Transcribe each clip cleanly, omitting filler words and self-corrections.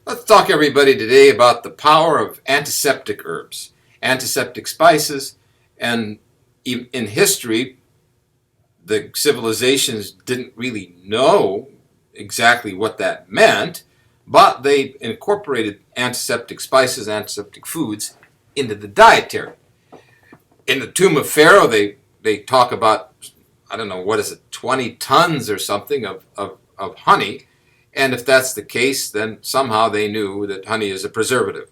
Let's talk, everybody, today about the power of antiseptic herbs, antiseptic spices, and in history, the civilizations didn't really know exactly what that meant, but they incorporated antiseptic spices, antiseptic foods into the dietary. In the Tomb of Pharaoh, they talk about, I don't know, what is it, 20 tons or something of honey. And if that's the case, then somehow they knew that honey is a preservative.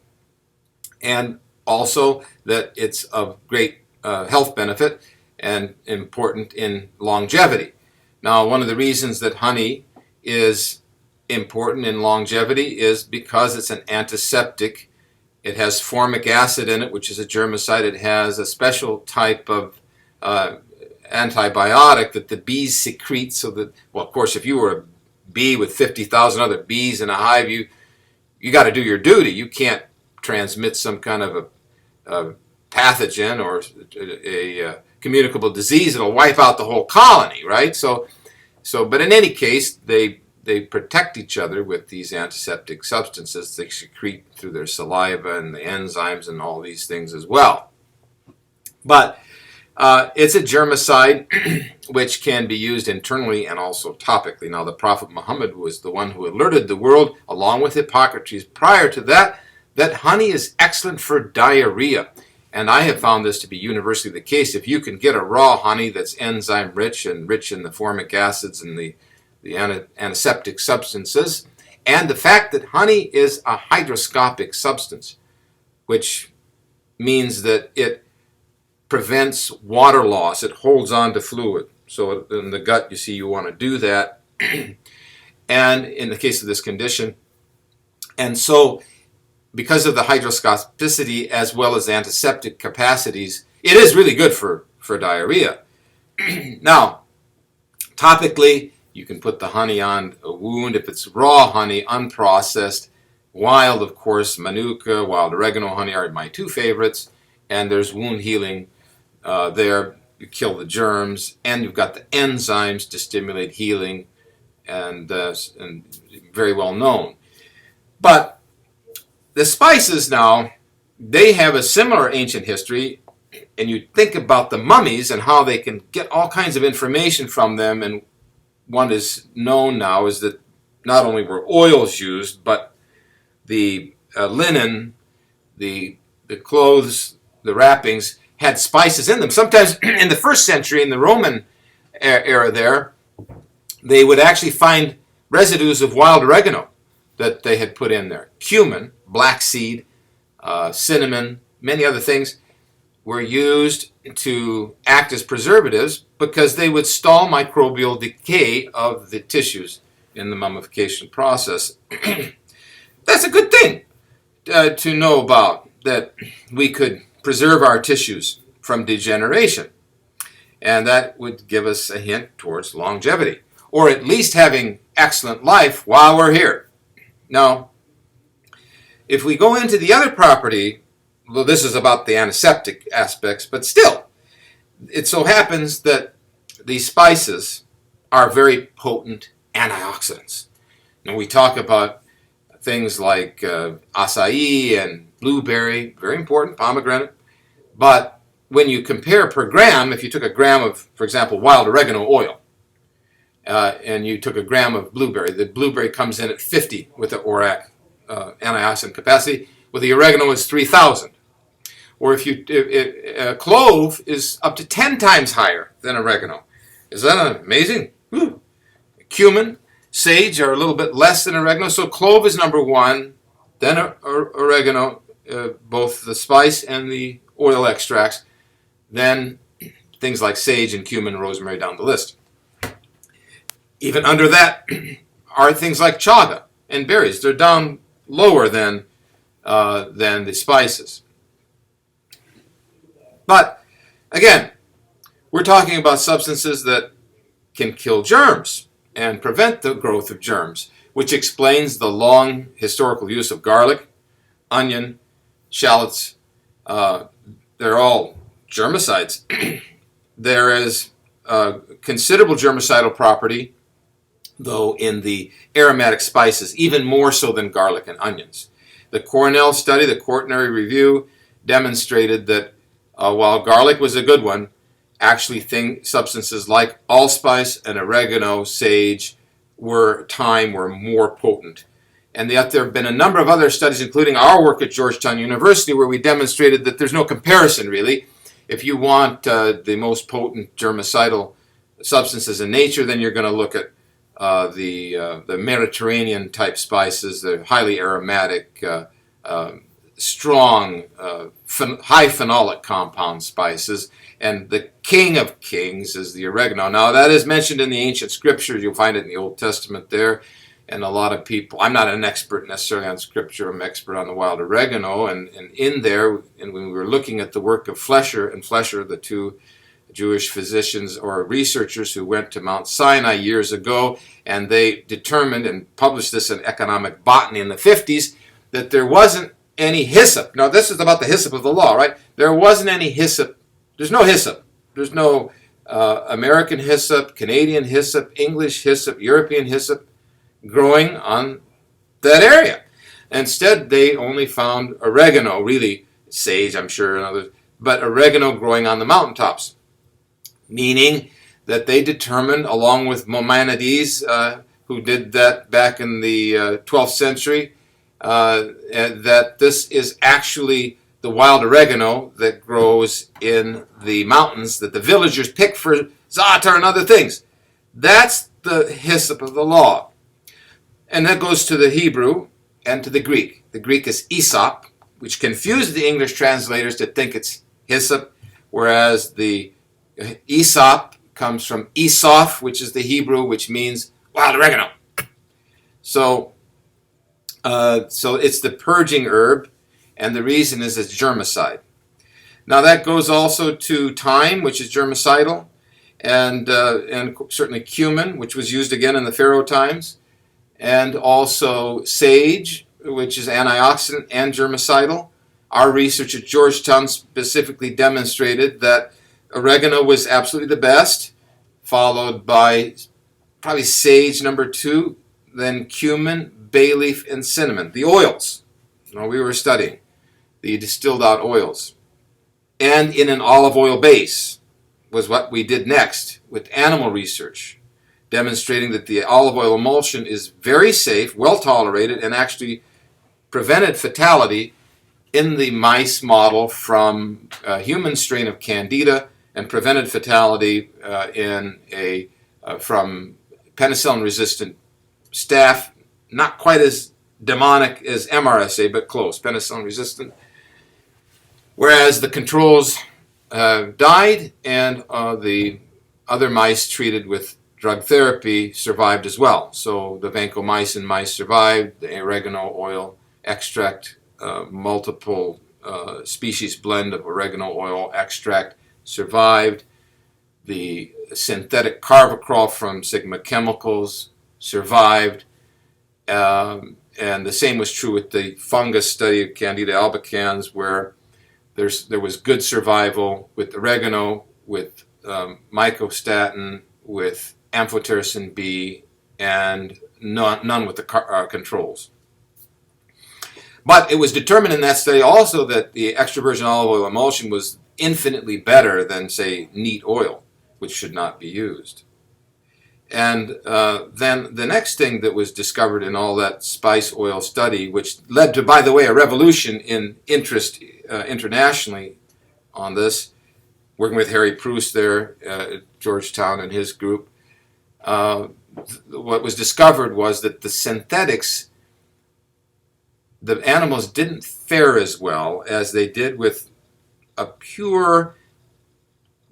And also that it's of great health benefit and important in longevity. Now, one of the reasons that honey is important in longevity is because it's an antiseptic. It has formic acid in it, which is a germicide. It has a special type of antibiotic that the bees secrete so that, well, of course, if you were a bee with 50,000 other bees in a hive, you got to do your duty. You can't transmit some kind of a pathogen or a communicable disease that'll wipe out the whole colony, right? But in any case, they protect each other with these antiseptic substances they secrete through their saliva and the enzymes and all these things as well. But it's a germicide which can be used internally and also topically. Now, the Prophet Muhammad was the one who alerted the world, along with Hippocrates prior to that, that honey is excellent for diarrhea. And I have found this to be universally the case. If you can get a raw honey that's enzyme rich and rich in the formic acids and the antiseptic substances, and the fact that honey is a hygroscopic substance, which means that it prevents water loss. It holds on to fluid. So in the gut, you see, you want to do that. And in the case of this condition, and so because of the hygroscopicity as well as antiseptic capacities, it is really good for diarrhea. Now, topically, you can put the honey on a wound. If it's raw honey, unprocessed, wild, of course, manuka, wild oregano honey are my two favorites. And there's wound healing there. You kill the germs, and you've got the enzymes to stimulate healing, and very well known. But the spices now, they have a similar ancient history, and you think about the mummies and how they can get all kinds of information from them, and what is known now is that not only were oils used, but the linen, the clothes, the wrappings had spices in them. Sometimes in the first century, in the Roman era there, they would actually find residues of wild oregano that they had put in there. Cumin, black seed, cinnamon, many other things were used to act as preservatives because they would stall microbial decay of the tissues in the mummification process. That's a good thing to know about, that we could preserve our tissues from degeneration. And that would give us a hint towards longevity, or at least having excellent life while we're here. Now, if we go into the other property, well, this is about the antiseptic aspects, but still, it so happens that these spices are very potent antioxidants. Now, we talk about things like acai and blueberry, very important, pomegranate, but when you compare per gram, if you took a gram of, for example, wild oregano oil, and you took a gram of blueberry, the blueberry comes in at 50 with the ORAC antioxidant capacity, with the oregano is 3,000. Or if clove is up to 10 times higher than oregano. Is that amazing? Woo. Cumin, sage are a little bit less than oregano, so clove is number one, then oregano, both the spice and the oil extracts, then things like sage and cumin, rosemary down the list. Even under that are things like chaga and berries. They're down lower than the spices. But again, we're talking about substances that can kill germs and prevent the growth of germs, which explains the long historical use of garlic, onion, shallots. They're all germicides. There is considerable germicidal property though, in the aromatic spices, even more so than garlic and onions. The Cornell study, the Quaternary Review, demonstrated that while garlic was a good one, actually substances like allspice and oregano, sage, were more potent. And yet there have been a number of other studies, including our work at Georgetown University, where we demonstrated that there's no comparison, really. If you want the most potent germicidal substances in nature, then you're going to look at the Mediterranean type spices, the highly aromatic, strong, high phenolic compound spices. And the king of kings is the oregano. Now, that is mentioned in the ancient scriptures. You'll find it in the Old Testament there. And a lot of people, I'm not an expert necessarily on scripture, I'm an expert on the wild oregano. And in there, and when we were looking at the work of Flesher, the two Jewish physicians or researchers who went to Mount Sinai years ago, and they determined and published this in Economic Botany in the 50s, that there wasn't any hyssop. Now, this is about the hyssop of the law, right? There wasn't any hyssop. There's no hyssop. There's no American hyssop, Canadian hyssop, English hyssop, European hyssop growing on that area. Instead, they only found oregano, really sage, I'm sure, and others, but oregano growing on the mountaintops, meaning that they determined, along with Maimonides, who did that back in the 12th century, that this is actually the wild oregano that grows in the mountains that the villagers pick for za'atar and other things. That's the hyssop of the law. And that goes to the Hebrew and to the Greek. The Greek is hyssop, which confused the English translators to think it's hyssop, whereas the hyssop comes from isoph, which is the Hebrew, which means wild oregano. So it's the purging herb, and the reason is it's germicide. Now that goes also to thyme, which is germicidal, and certainly cumin, which was used again in the Pharaoh times, and also sage, which is antioxidant and germicidal. Our research at Georgetown specifically demonstrated that oregano was absolutely the best, followed by probably sage number 2, then cumin, bay leaf, and cinnamon. The oils, we were studying the distilled out oils. And in an olive oil base was what we did next with animal research, demonstrating that the olive oil emulsion is very safe, well tolerated, and actually prevented fatality in the mice model from a human strain of Candida, and prevented fatality from penicillin-resistant staph, not quite as demonic as MRSA, but close, penicillin-resistant. Whereas the controls died, and the other mice treated with drug therapy survived as well. So the vancomycin mice survived, the oregano oil extract, multiple species blend of oregano oil extract survived. The synthetic carvacrol from Sigma Chemicals survived. And the same was true with the fungus study of Candida albicans, where there was good survival with oregano, with mycostatin, with amphotericin B, and none with the controls. But it was determined in that study also that the extra virgin olive oil emulsion was infinitely better than, say, neat oil, which should not be used. And then the next thing that was discovered in all that spice oil study, which led to, by the way, a revolution in interest internationally on this, working with Harry Proust there at Georgetown and his group, what was discovered was that the synthetics, the animals didn't fare as well as they did with a pure,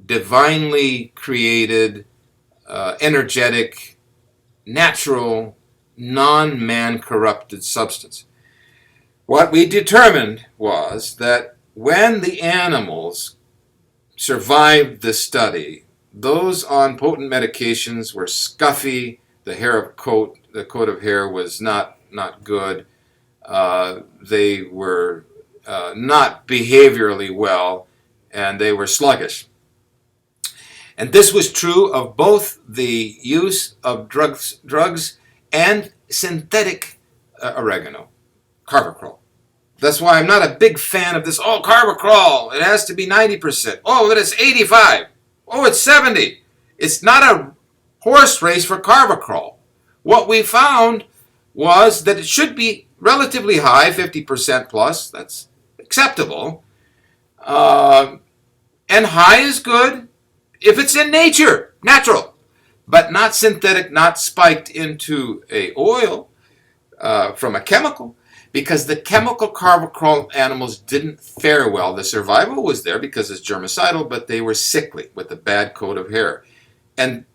divinely created, energetic, natural, non-man corrupted substance. What we determined was that when the animals survived the study, those on potent medications were scuffy, the coat of hair was not good, they were not behaviorally well, and they were sluggish. And this was true of both the use of drugs and synthetic oregano, carvacrol. That's why I'm not a big fan of this, oh, carvacrol, it has to be 90%. Oh, but it's 85. Oh, it's 70. It's not a horse race for carvacrol. What we found was that it should be relatively high, 50% plus. That's acceptable. And high is good if it's in nature, natural, but not synthetic, not spiked into a oil from a chemical, because the chemical carvacrol animals didn't fare well. The survival was there because it's germicidal, but they were sickly with a bad coat of hair. And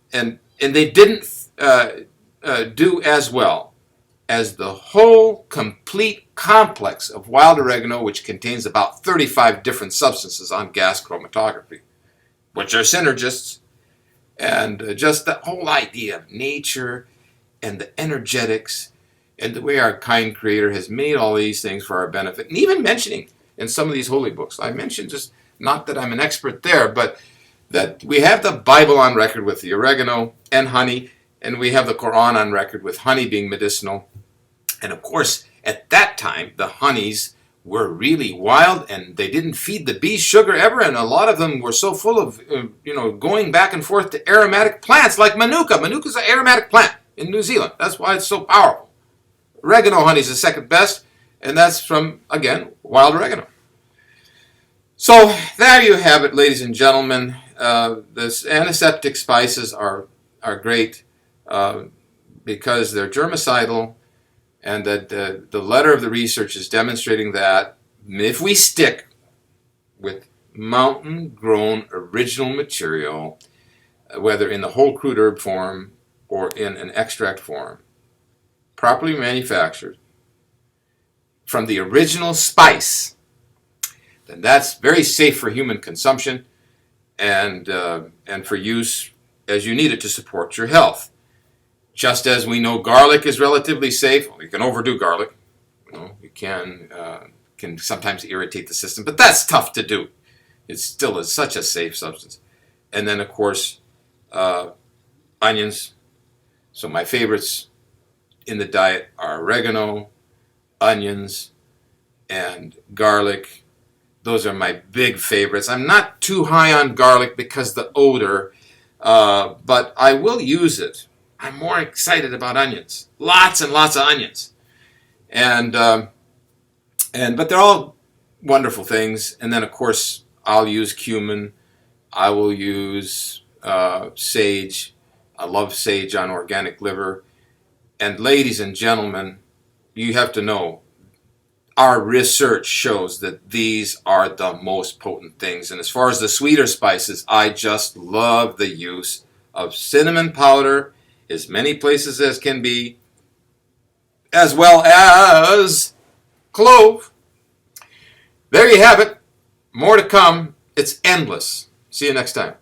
they didn't do as well as the whole complete complex of wild oregano, which contains about 35 different substances on gas chromatography, which are synergists. And just the whole idea of nature and the energetics and the way our kind Creator has made all these things for our benefit. And even mentioning in some of these holy books, I mentioned, just not that I'm an expert there, but that we have the Bible on record with the oregano and honey, and we have the Quran on record with honey being medicinal. And of course, at that time, the honeys were really wild, and they didn't feed the bees sugar ever, and a lot of them were so full of, going back and forth to aromatic plants like manuka. Manuka is an aromatic plant in New Zealand. That's why it's so powerful. Oregano honey is the second best, and that's from, again, wild oregano. So there you have it, ladies and gentlemen. This antiseptic spices are great because they're germicidal, and that the letter of the research is demonstrating that if we stick with mountain-grown original material, whether in the whole crude herb form or in an extract form, properly manufactured from the original spice, then that's very safe for human consumption and for use as you need it to support your health. Just as we know garlic is relatively safe. Well, you can overdo garlic. You can sometimes irritate the system, but that's tough to do. It's still such a safe substance. And then, of course, onions. So my favorites in the diet are oregano, onions, and garlic. Those are my big favorites. I'm not too high on garlic because the odor, but I will use it. I'm more excited about onions. Lots and lots of onions. But they're all wonderful things. And then, of course, I'll use cumin. I will use sage. I love sage on organic liver. And ladies and gentlemen, you have to know, our research shows that these are the most potent things. And as far as the sweeter spices, I just love the use of cinnamon powder, as many places as can be, as well as clove. There you have it. More to come. It's endless. See you next time.